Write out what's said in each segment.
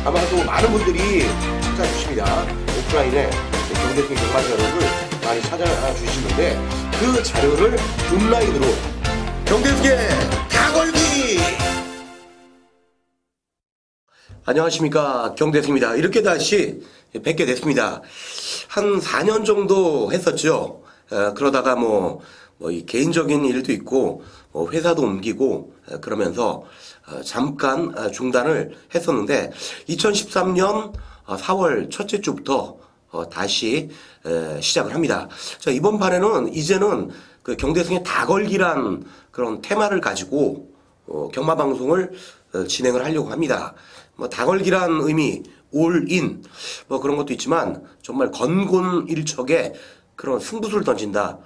아마도 많은 분들이 찾아주십니다. 오프라인에 경대승 경마 자료를 많이 찾아주시는데 그 자료를 온라인으로 경대승의 다 걸기! 안녕하십니까, 경대승입니다. 이렇게 다시 뵙게 됐습니다. 한 4년 정도 했었죠. 그러다가 이 개인적인 일도 있고 회사도 옮기고 그러면서 잠깐 중단을 했었는데 2013년 4월 첫째 주부터 다시 시작을 합니다. 자, 이번 판에는 이제는 그 경대승의 다걸기란 그런 테마를 가지고 경마 방송을 진행을 하려고 합니다. 다걸기란 의미, 올인 그런 것도 있지만 정말 건곤일척에 그런 승부수를 던진다.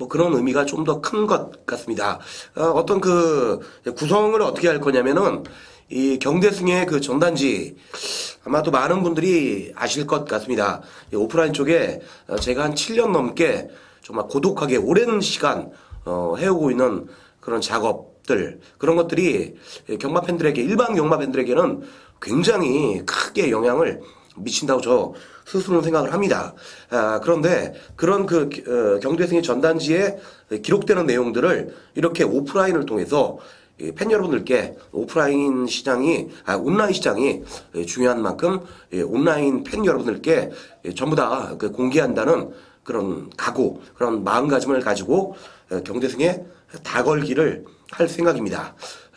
그런 의미가 좀 더 큰 것 같습니다. 어떤 그 구성을 어떻게 할 거냐면은 이 경대승의 그 전단지 아마도 많은 분들이 아실 것 같습니다. 오프라인 쪽에 제가 한 7년 넘게 정말 고독하게 오랜 시간 해오고 있는 그런 작업들, 그런 것들이 경마 팬들에게, 일반 경마 팬들에게는 굉장히 크게 영향을 미친다고 저 스스로는 생각을 합니다. 그런데 그런 경대승의 전단지에 기록되는 내용들을 이렇게 오프라인을 통해서 팬 여러분들께 온라인 시장이 중요한 만큼 온라인 팬 여러분들께 전부 다 공개한다는 그런 각오, 그런 마음가짐을 가지고 경대승의 다걸기를 할 생각입니다.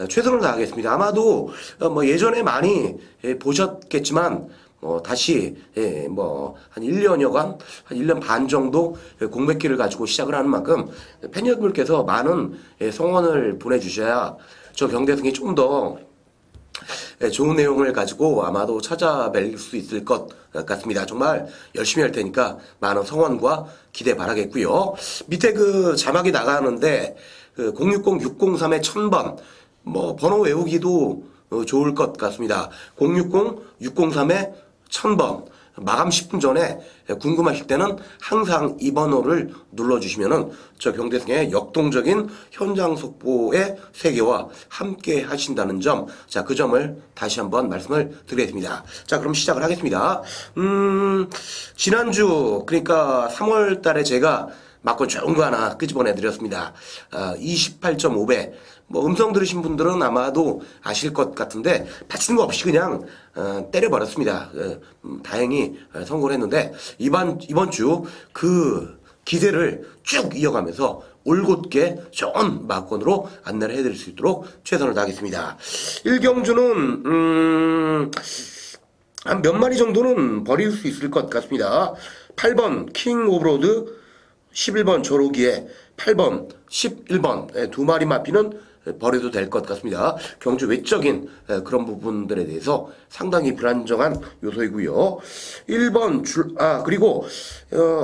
최선을 다하겠습니다. 아마도 예전에 많이 보셨겠지만 다시 한 1년여간, 한 1년 반 정도 공백기를 가지고 시작을 하는 만큼 팬 여러분들께서 많은 성원을 보내주셔야 저 경대승이 좀 더 좋은 내용을 가지고 아마도 찾아뵐 수 있을 것 같습니다. 정말 열심히 할 테니까 많은 성원과 기대 바라겠고요. 밑에 그 자막이 나가는데 060-603의 1000번 번호 외우기도 좋을 것 같습니다. 060-603의 1000번 마감 10분 전에 궁금하실 때는 항상 이 번호를 눌러주시면은 저 경대승의 역동적인 현장 속보의 세계와 함께 하신다는 점, 자, 그 점을 다시 한번 말씀을 드리겠습니다. 자, 그럼 시작을 하겠습니다. 지난주, 그러니까 3월 달에 제가 막건 좋은 거 하나 끄집어내 드렸습니다. 28.5배. 음성 들으신 분들은 아마도 아실 것 같은데 받치는 거 없이 그냥 때려버렸습니다. 다행히 성공을 했는데 이번 주 그 기세를 쭉 이어가면서 올곧게 좋은 막건으로 안내를 해드릴 수 있도록 최선을 다하겠습니다. 1경주는 한 몇 마리 정도는 버릴 수 있을 것 같습니다. 8번 킹 오브로드, 11번 조로기에 8번, 11번 두 마리 마피는 버려도 될 것 같습니다. 경주 외적인 그런 부분들에 대해서 상당히 불안정한 요소이고요. 1번 그리고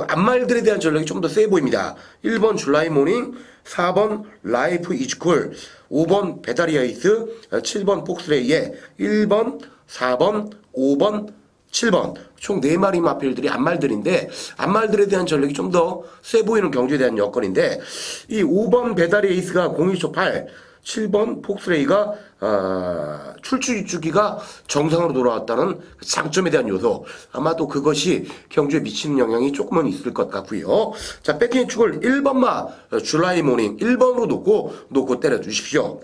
앞말들에 대한 전략이 좀 더 세 보입니다. 1번 줄라이 모닝, 4번 라이프 이즈쿨, 5번 베다리아이스, 7번 폭스레이에 1번, 4번, 5번, 7번 총 4마리 마필들이 앞말들인데 앞말들에 대한 전력이 좀 더 세 보이는 경주에 대한 여건인데 이 5번 배달의 에이스가 0.1초 8, 7번 폭스레이가 출주기가 정상으로 돌아왔다는 장점에 대한 요소, 아마도 그것이 경주에 미치는 영향이 조금은 있을 것 같고요. 자, 백킹 축을 1번마 줄라이 모닝 1번으로 놓고 때려주십시오.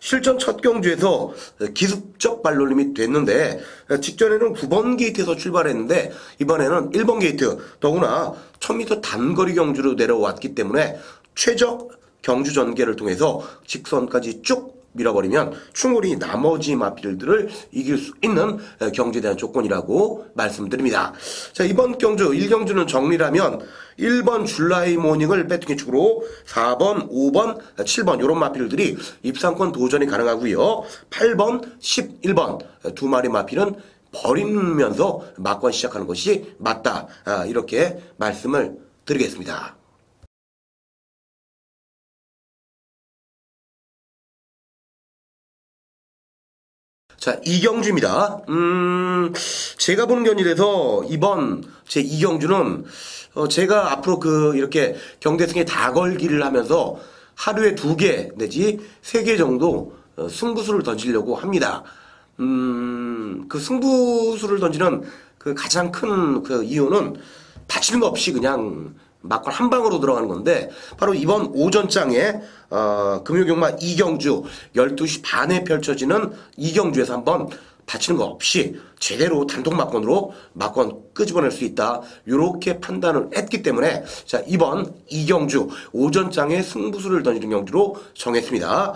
실전 첫 경주에서 기습적 발놀림이 됐는데 직전에는 9번 게이트에서 출발했는데 이번에는 1번 게이트, 더구나 1000m 단거리 경주로 내려왔기 때문에 최적 경주 전개를 통해서 직선까지 쭉 밀어버리면 충분히 나머지 마필들을 이길 수 있는 경주에 대한 조건이라고 말씀드립니다. 자, 이번 경주 1경주는 정리라면 1번 줄라이 모닝을 배팅의 축으로 4번, 5번, 7번 이런 마필들이 입상권 도전이 가능하고요. 8번, 11번 두 마리 마필은 버리면서 막권 시작하는 것이 맞다. 이렇게 말씀을 드리겠습니다. 자, 이경주입니다. 제가 보는 견일에서 이번 제 이경주는 제가 앞으로 이렇게 경대승의 다걸기를 하면서 하루에 2개 내지 3개 정도 승부수를 던지려고 합니다. 그 승부수를 던지는 그 가장 큰 그 이유는 다치는 거 없이 그냥 막권 한 방으로 들어가는 건데, 바로 이번 오전장에 금요경마 이경주 12시 반에 펼쳐지는 이경주에서 한번 다치는 거 없이 제대로 단독 막권으로 막권 끄집어낼 수 있다, 요렇게 판단을 했기 때문에 자, 이번 이경주 오전장에 승부수를 던지는 경주로 정했습니다.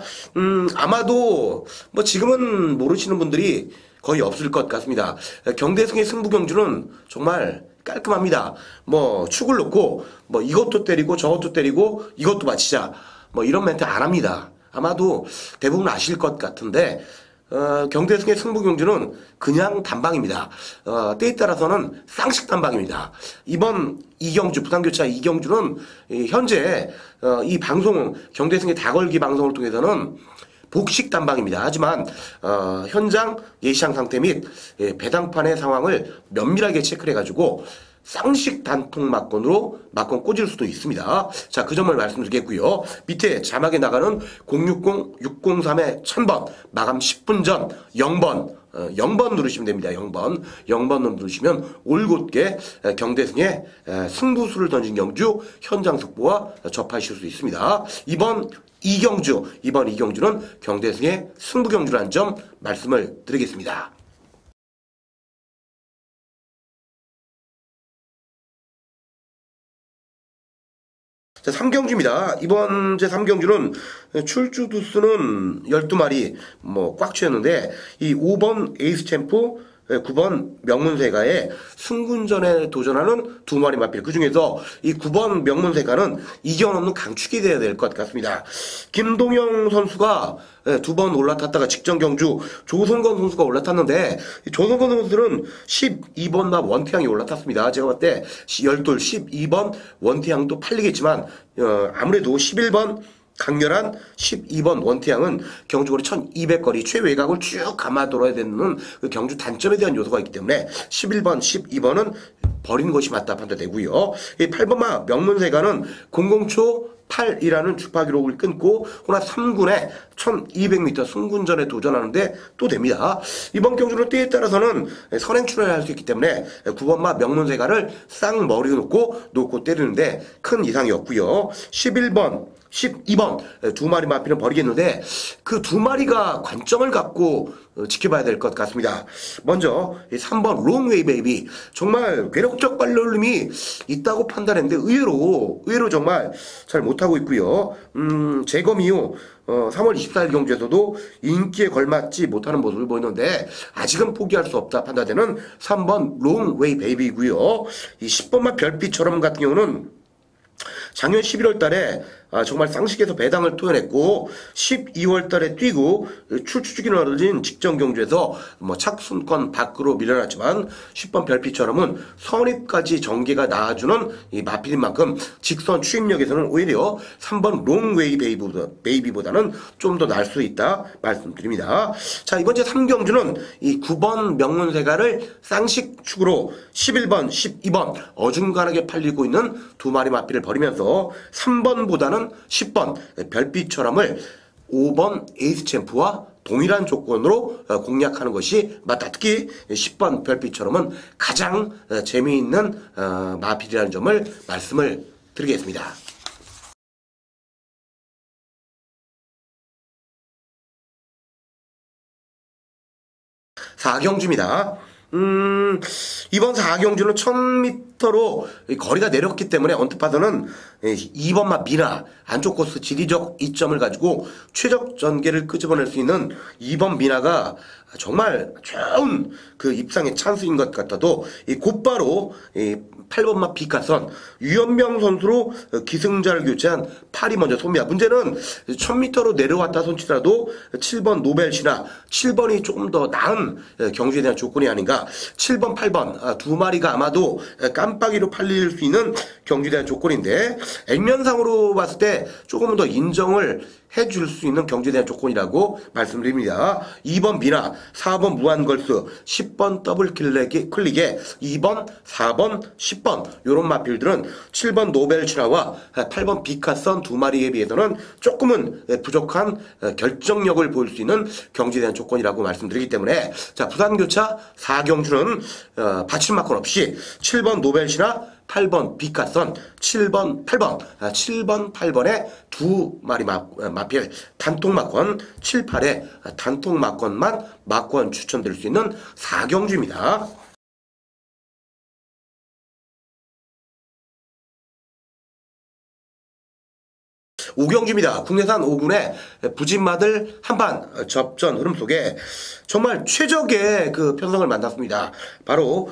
아마도 뭐 지금은 모르시는 분들이 거의 없을 것 같습니다. 경대승의 승부 경주는 정말 깔끔합니다. 뭐 축을 놓고 뭐 이것도 때리고 저것도 때리고 이것도 맞히자, 뭐 이런 멘트 안 합니다. 아마도 대부분 아실 것 같은데, 경대승의 승부 경주는 그냥 단방입니다. 때에 따라서는 쌍식 단방입니다. 이번 이경주, 부산교차 이경주는 현재 이 방송, 경대승의 다걸기 방송을 통해서는 복식 단방입니다. 하지만 현장 예시장 상태 및 배당판의 상황을 면밀하게 체크를 해가지고 쌍식 단통 막권으로 막권 꽂을 수도 있습니다. 자, 그 점을 말씀드리겠고요. 밑에 자막에 나가는 060-603의 1000번 마감 10분 전 0번 0번 누르시면 됩니다. 0번 누르시면 올곧게 경대승의 승부수를 던진 경주 현장 속보와 접하실 수 있습니다. 이번 이경주는 경대승의 승부 경주라는 점 말씀을 드리겠습니다. 자, 3경주입니다. 이번 제 3경주는 출주 두수는 12마리 뭐 꽉 채웠는데, 이 5번 에이스 챔프, 9번 명문세가의 승군전에 도전하는 2마리 마필, 그 중에서 이 9번 명문세가는 이견 없는 강축이 돼야 될 것 같습니다. 김동영 선수가 2번 올라탔다가 직전 경주 조성건 선수가 올라탔는데, 조성건 선수는 12번 납 원태양이 올라탔습니다. 제가 봤을 때 열돌 12번 원태양도 팔리겠지만 아무래도 11번 강렬한 12번 원태양은 경주거리 1200거리 최외곽을 쭉 감아 돌아야 되는 그 경주 단점에 대한 요소가 있기 때문에 11번, 12번은 버리는 것이 맞다 판단되고요. 이 8번마 명문세가는 00초 8이라는 주파 기록을 끊고 호나 3군에 1200m 승군전에 도전하는데 또 됩니다. 이번 경주는 때에 따라서는 선행 출혈을 할 수 있기 때문에 9번마 명문세가를 쌍 머리 놓고 때리는데 큰 이상이 없고요. 11번, 12번 2마리 마필은 버리겠는데, 그 2마리가 관점을 갖고 지켜봐야 될 것 같습니다. 먼저 3번 롱웨이 베이비, 정말 괴력적 발놀림이 있다고 판단했는데 의외로 정말 잘 못하고 있고요. 재검 이후 3월 24일 경주에서도 인기에 걸맞지 못하는 모습을 보이는데 아직은 포기할 수 없다 판단되는 3번 롱웨이 베이비고요. 이 10번만 별빛처럼 같은 경우는 작년 11월 달에 정말 쌍식에서 배당을 토해냈고, 12월 달에 뛰고 출주기는 어려진 직전 경주에서 뭐 착순권 밖으로 밀려났지만 10번 별빛처럼은 선입까지 전개가 나와주는 이 마필인 만큼 직선 추임력에서는 오히려 3번 롱웨이 베이비보다는 좀 더 나을 수 있다 말씀드립니다. 자, 이번 제 3경주는 이 9번 명문세가를 쌍식 축으로 11번, 12번 어중간하게 팔리고 있는 2마리 마필을 버리면서 3번보다는 10번 별빛처럼을 5번 에이스 챔프와 동일한 조건으로 공략하는 것이 맞다. 특히 10번 별빛처럼은 가장 재미있는 마필이라는 점을 말씀을 드리겠습니다. 4경주입니다. 이번 4경주는 1000m로 거리가 내렸기 때문에 언뜻 봐서는 2번마 미나 안쪽 코스 지리적 이점을 가지고 최적 전개를 끄집어낼 수 있는 2번 미나가 정말 좋은 그 입상의 찬스인 것 같아도 곧바로 8번마 비카선 유현명 선수로 기승자를 교체한 8이 먼저 섭니다. 문제는 1000m로 내려왔다 손치더라도 7번 노벨시나 7번이 조금 더 나은 경주에 대한 조건이 아닌가. 7번, 8번 2마리가 아마도 깜빡이로 팔릴 수 있는 경주에 대한 조건인데, 액면상으로 봤을 때 조금은 더 인정을 해줄 수 있는 경주에 대한 조건이라고 말씀드립니다. 2번 미나, 4번 무한걸스, 10번 더블 클릭에 2번, 4번, 10번 이런 마필들은 7번 노벨 신화와 8번 비카선 두 마리에 비해서는 조금은 부족한 결정력을 보일 수 있는 경주에 대한 조건이라고 말씀드리기 때문에 자 부산교차 4경주는 받침마건 없이 7번 노벨 신화 8번 비카선, 7번, 8번, 7번, 8번에 두 마리 마필 단통마권, 7, 8에 단통마권만 마권 추천드릴 수 있는 4경주입니다. 5경주입니다. 국내산 5군의 부진마들 한판 접전 흐름 속에 정말 최적의 그 편성을 만났습니다. 바로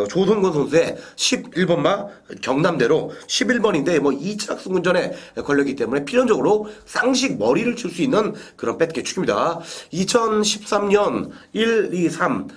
조성권 선수의 11번마 경남대로 11번인데 뭐 2차 승군전에 걸렸기 때문에 필연적으로 쌍식 머리를 칠 수 있는 그런 뺏개축입니다. 2013년 1, 2, 3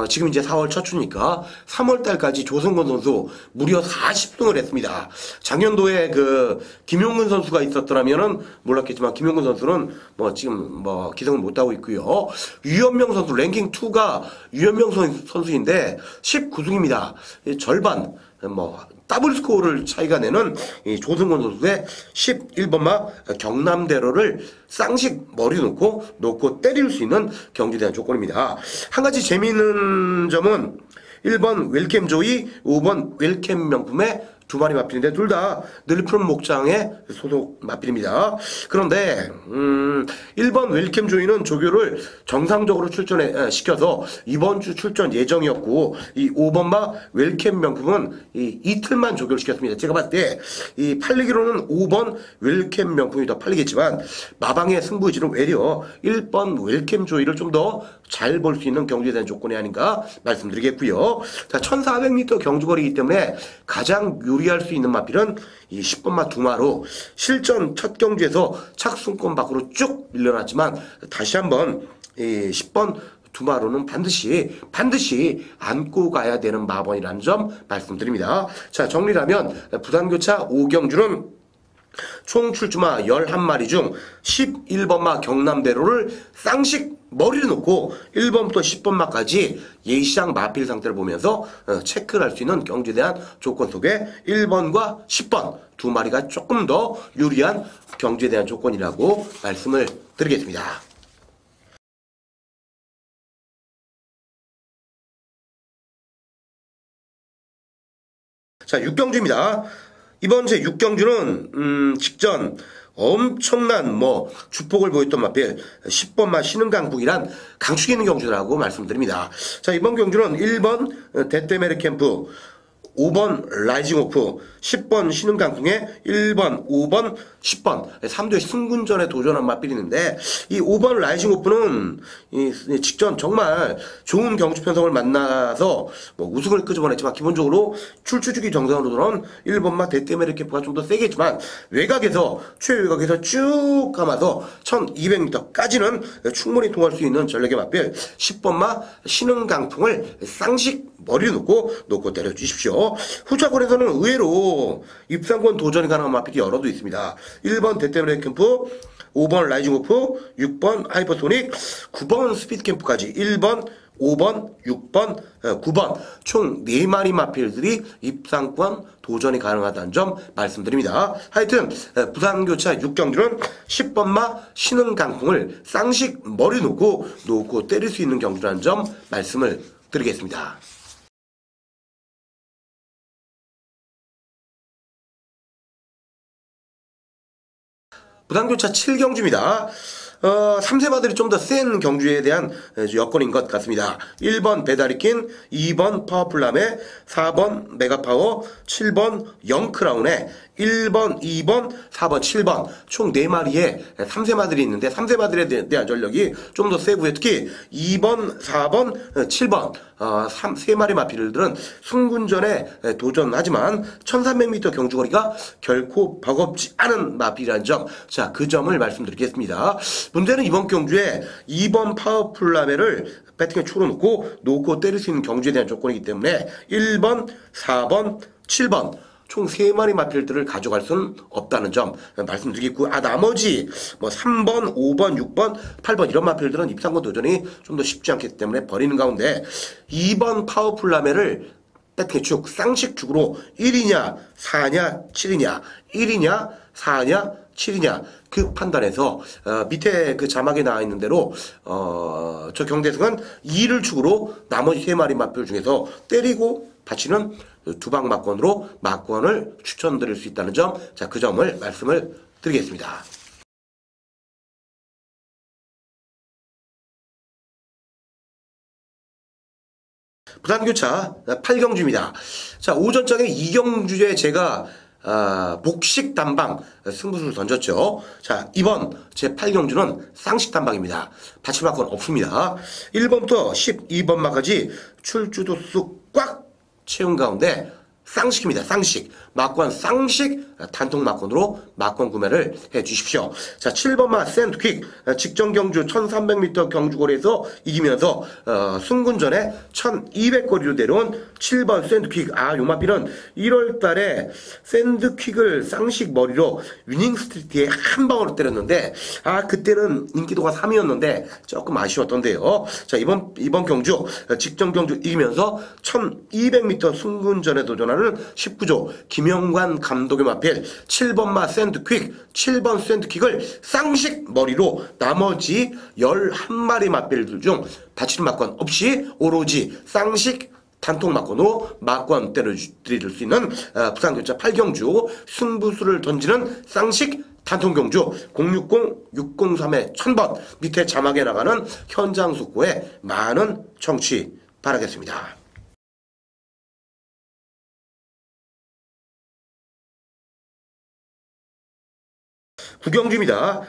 지금 이제 4월 첫 주니까 3월달까지 조성권 선수 무려 40승을 했습니다. 작년도에 그 김용근 선수가 있었더라면은 몰랐겠지만 김용근 선수는 뭐 지금 뭐 기승을 못하고 있고요. 유현명 선수 랭킹 2가 유현명 선수인데 19승입니다. 절반 뭐 더블 스코어를 차이가 내는 이 조승권 선수의 11번마 경남대로를 쌍식 머리 놓고 때릴 수 있는 경주에 대한 조건입니다. 한 가지 재미있는 점은 1번 웰캠 조이, 5번 웰캠 명품의 두 마리 마필인데 둘 다 늘푸른 목장의 소속 마필입니다. 그런데 1번 웰캠 조이는 조교를 정상적으로 시켜서 이번 주 출전 예정이었고 이 5번마 웰캠 명품은 이틀만 조교를 시켰습니다. 제가 봤을 때 이 팔리기로는 5번 웰캠 명품이 더 팔리겠지만 마방의 승부의지는 외려 1번 웰캠 조이를 좀 더 잘 볼 수 있는 경주에 대한 조건이 아닌가 말씀드리겠고요. 자, 1400m 경주거리이기 때문에 가장 유리할 수 있는 마필은 이 10번마 두마로 실전 첫 경주에서 착순권 밖으로 쭉 밀려났지만 다시 한번 이 10번 두마로는 반드시 안고 가야 되는 마번이라는 점 말씀드립니다. 자, 정리하면 부산교차 5경주는 총 출주마 11마리 중 11번마 경남대로를 쌍식 머리를 놓고 1번부터 10번마까지 예시장 마필 상태를 보면서 체크를 할 수 있는 경주에 대한 조건 속에 1번과 10번 두 마리가 조금 더 유리한 경주에 대한 조건이라고 말씀을 드리겠습니다. 자, 6경주입니다. 이번 제 6경주는 직전 엄청난 주폭을 보였던 마필 10번마 신흥강북이란 강축이 있는 경주라고 말씀드립니다. 자, 이번 경주는 1번 데테메르 캠프, 5번 라이징 오프, 10번 신흥강풍에 1번, 5번, 10번 3도의 승군전에 도전한 마필이 있는데 이 5번 라이징 오프는 직전 정말 좋은 경주 편성을 만나서 우승을 끄집어냈지만 기본적으로 출주주기 정상으로 돌아온 1번마 데테메르 캠프가 좀 더 세겠지만 외곽에서 최외곽에서 쭉 감아서 1200m까지는 충분히 통할 수 있는 전력의 마필 10번마 신흥강풍을 쌍식 머리를 놓고 때려주십시오. 후차권에서는 의외로 입상권 도전이 가능한 마필이 여러도 있습니다. 1번 데테메르 캠프, 5번 라이징 오프, 6번 하이퍼소닉, 9번 스피드 캠프까지 1번, 5번, 6번, 9번 총 4마리 마필들이 입상권 도전이 가능하다는 점 말씀드립니다. 하여튼 부산교차 6경주는 10번마 신흥강풍을 쌍식 머리 놓고 때릴 수 있는 경주라는 점 말씀을 드리겠습니다. 부산교차 7경주입니다. 3세마들이 좀 더 센 경주에 대한 여건인 것 같습니다. 1번 배다리킨, 2번 파워풀람에, 4번 메가파워, 7번 영크라운에, 1번, 2번, 4번, 7번 총 4마리의 3세마들이 있는데 3세마들에 대한 전력이 좀 더 세고요. 특히 2번, 4번, 7번 3마리 마필들은 승군전에 도전하지만 1300m 경주거리가 결코 버겁지 않은 마필이라는 점, 자, 그 점을 말씀드리겠습니다. 문제는 이번 경주에 2번 파워풀라메를 배팅에 추로 놓고 때릴 수 있는 경주에 대한 조건이기 때문에 1번, 4번, 7번 총 3마리 마필들을 가져갈 수는 없다는 점 말씀드리겠고, 나머지 뭐 3번, 5번, 6번, 8번 이런 마필들은 입상권 도전이 좀 더 쉽지 않기 때문에 버리는 가운데 2번 파워풀 라멜을 배팅의 축, 쌍식축으로 1이냐 4냐 7이냐 1이냐 4냐 7이냐 그 판단해서 밑에 그 자막에 나와 있는 대로 저 경대승은 2를 축으로 나머지 3마리 마필 중에서 때리고 받치는 두방 막권으로 막권을 추천드릴 수 있다는 점, 자, 그 점을 말씀을 드리겠습니다. 부산교차 8경주입니다. 자, 오전장에 2경주에 제가 복식 단방 승부수를 던졌죠. 자, 이번 제 8경주는 쌍식 단방입니다. 받침막권 없습니다. 1번부터 12번 마까지 출주도 쑥 꽉 채운 가운데 쌍식입니다. 쌍식. 막권 쌍식 단통 막권으로 막권 구매를 해 주십시오. 자, 7번마 샌드퀵 직전 경주 1300m 경주거리에서 이기면서 승군전에 1200거리로 내려온 7번 샌드퀵. 요 마필은 1월달에 샌드퀵을 쌍식 머리로 위닝 스트리트에 한 방으로 때렸는데 그때는 인기도가 3위였는데 조금 아쉬웠던데요. 자, 이번 경주 직전 경주 이기면서 1200m 승군전에 도전하는 19조 김영관 감독의 마필 7번마 샌드퀵 7번 샌드퀵을 쌍식 머리로 나머지 11마리 마필들 중 받치는 막권 없이 오로지 쌍식 단통 막권으로 막권 때려드릴 수 있는 부산교차 8경주 승부수를 던지는 쌍식 단통 경주 060-603의 1000번 밑에 자막에 나가는 현장 속고에 많은 청취 바라겠습니다. 구경주입니다.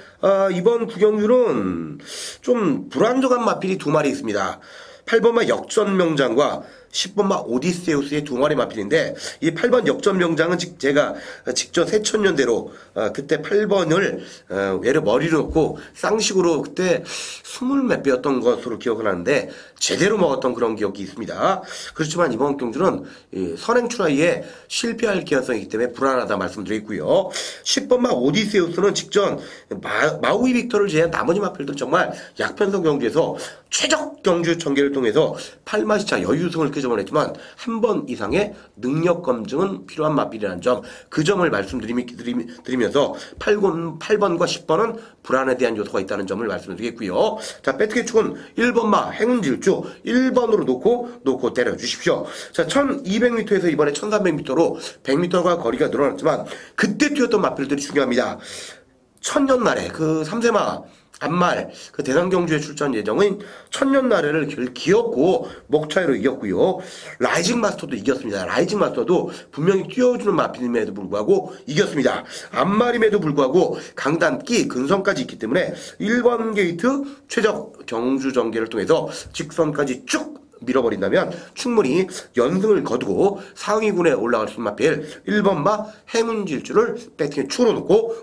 이번 구경주는 좀 불안정한 마필이 2마리 있습니다. 8번마 역전명장과 10번마 오디세우스의 2마리 마필인데 이 8번 역전명장은 제가 직전 새천년대로 그때 8번을 외려 머리를 놓고 쌍식으로 그때 20몇 배였던 것으로 기억을 하는데 제대로 먹었던 그런 기억이 있습니다. 그렇지만 이번 경주는 선행 트라이에 실패할 개연성이기 때문에 불안하다 말씀드리고요. 10번마 오디세우스는 직전 마우이 빅터를 제외한 나머지 마필들은 정말 약편성 경주에서 최적 경주 전개를 통해서 8마시차 여유승을 끄집어냈지만 한 번 이상의 능력 검증은 필요한 마필이라는 점, 그 점을 말씀드리면서 8번과 10번은 불안에 대한 요소가 있다는 점을 말씀드리겠고요. 자, 배트의 축은 1번마 행운질주 1번으로 놓고 때려주십시오. 자, 1200m에서 이번에 1300m로 100m가 거리가 늘어났지만 그때 뛰었던 마필들이 중요합니다. 천년날에 그 3세마 안말 그 대상경주에 출전 예정인 천년나래를 기었고 목차이로 이겼고요. 라이징 마스터도 이겼습니다. 라이징 마스터도 분명히 뛰어주는 마필임에도 불구하고 이겼습니다. 안말임에도 불구하고 강단기 근성까지 있기 때문에 1번 게이트 최적 경주 전개를 통해서 직선까지 쭉 밀어버린다면 충분히 연승을 거두고 상위군에 올라갈 수 있는 마필 1번마 행운질주를 배팅에 축으로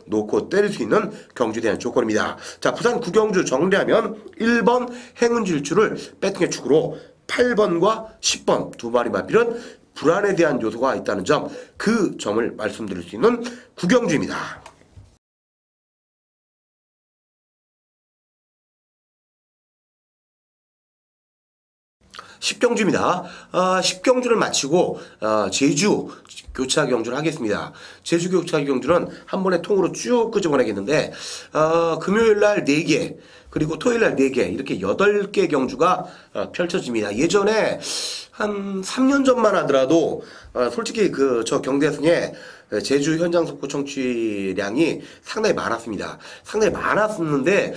놓고 때릴 수 있는 경주에 대한 조건입니다. 자, 부산 구경주 정리하면 1번 행운질주를 배팅에 축으로 8번과 10번 2마리 마필은 불안에 대한 요소가 있다는 점, 그 점을 말씀드릴 수 있는 구경주입니다. 10경주입니다. 10경주를 마치고 제주 교차 경주를 하겠습니다. 제주 교차 경주는 한 번에 통으로 쭉 끄집어내겠는데 금요일날 4개 그리고 토요일날 4개 이렇게 8개 경주가 펼쳐집니다. 예전에 한 3년 전만 하더라도 솔직히 저 경대승에 제주 현장 속보 청취량이 상당히 많았습니다. 상당히 많았었는데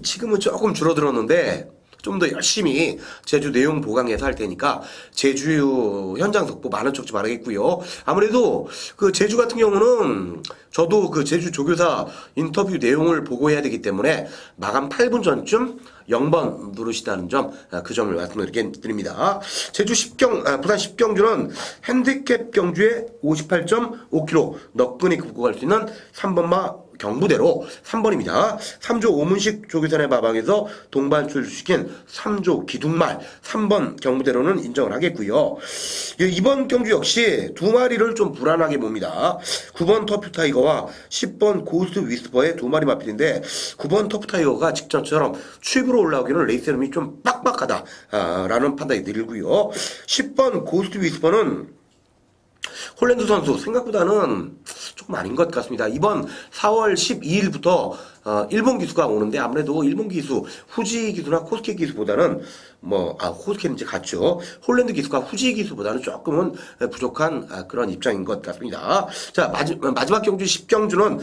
지금은 조금 줄어들었는데 좀 더 열심히 제주 내용 보강해서 할 테니까 제주 현장 속보 많은 척지 말아야겠고요. 아무래도 그 제주 같은 경우는 저도 그 제주 조교사 인터뷰 내용을 보고해야 되기 때문에 마감 8분 전쯤 0번 누르시다는 점, 그 점을 말씀드립니다. 부산 10경주는 핸디캡 경주에 58.5km 너끈히 굽고 갈 수 있는 3번마 경부대로 3번입니다. 3조 오문식 조기선의 마방에서 동반 출시킨 3조 기둥말 3번 경부대로는 인정을 하겠고요. 이번 경주 역시 두 마리를 좀 불안하게 봅니다. 9번 터프타이거와 10번 고스트 위스퍼의 두 마리 마필인데 9번 터프타이거가 직전처럼 추입으로 올라오기는 레이스 이름이 좀 빡빡하다라는 판단이 들고요. 10번 고스트 위스퍼는 홀랜드 선수 생각보다는 조금 아닌 것 같습니다. 이번 4월 12일부터 일본 기수가 오는데 아무래도 일본 기수 후지 기수나 코스케 기수보다는 코스케는 이제 같죠. 홀랜드 기수가 후지 기수보다는 조금은 부족한 그런 입장인 것 같습니다. 자, 마지막 경주 10경주는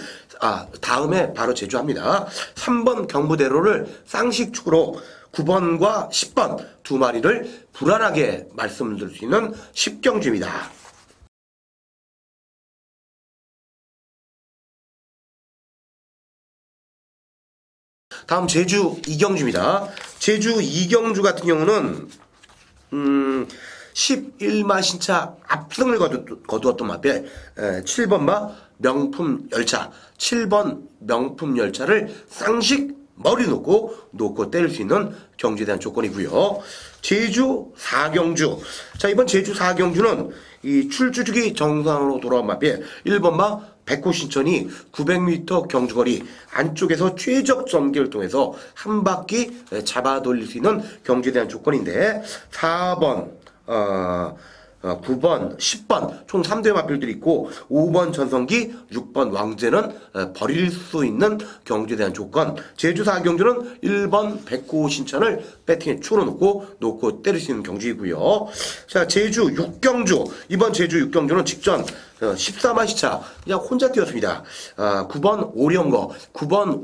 다음에 바로 제주합니다. 3번 경부대로를 쌍식축으로 9번과 10번 두 마리를 불안하게 말씀드릴 수 있는 10경주입니다. 다음 제주 2경주입니다. 제주 2경주 같은 경우는 11마 신차 압승을 거두었던 마필 7번마 명품 열차 7번 명품 열차를 쌍식 머리 놓고 때릴 수 있는 경주에 대한 조건이고요. 제주 4경주. 자, 이번 제주 4경주는 이 출주주기 정상으로 돌아온 마필 1번마 백호 신천이 900m 경주거리 안쪽에서 최적 전개를 통해서 한 바퀴 잡아 돌릴 수 있는 경주에 대한 조건인데 4번 9번, 10번 총 3대 마필들이 있고 5번 전성기, 6번 왕제는 버릴 수 있는 경주에 대한 조건. 제주 4경주는 1번 백호 신천을 배팅에 놓고 때릴 수 있는 경주이고요. 자, 제주 6경주. 이번 제주 6경주는 직전 14마 시차 그냥 혼자 뛰었습니다. 9번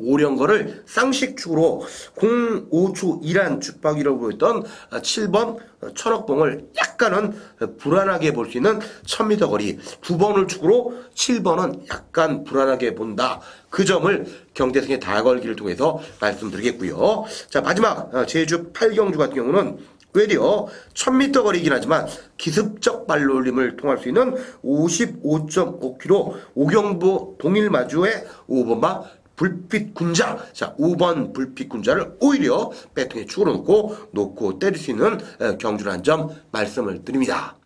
오령거를 쌍식축으로 05초 1한 축박이라고 보였던 7번 천억봉을 약간은 불안하게 볼 수 있는 1000m 거리 9번을 축으로 7번은 약간 불안하게 본다. 그 점을 경대승의 다걸기를 통해서 말씀드리겠고요. 자, 마지막 제주 8경주 같은 경우는 외려 1000m 거리이긴 하지만 기습적 발놀림을 통할 수 있는 55.5km 오경부 동일마주의 5번마 불빛군자. 자, 5번 불빛군자를 오히려 배팅에 축으로 놓고 때릴 수 있는 경주라는 점 말씀을 드립니다.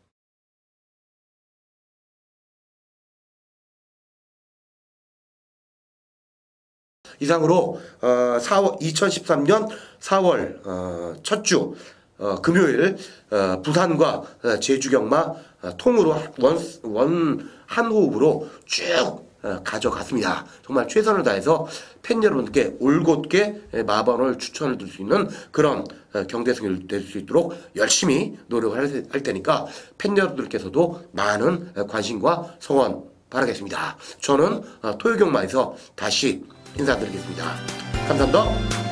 이상으로 2013년 4월 첫 주 금요일 부산과 제주 경마 통으로 한 호흡으로 쭉 가져갔습니다. 정말 최선을 다해서 팬 여러분께 올곧게 마번을 추천을 드릴 수 있는 그런 경대승이 될 수 있도록 열심히 노력을 할 테니까 팬 여러분들께서도 많은 관심과 성원 바라겠습니다. 저는 토요경마에서 다시 인사드리겠습니다. 감사합니다.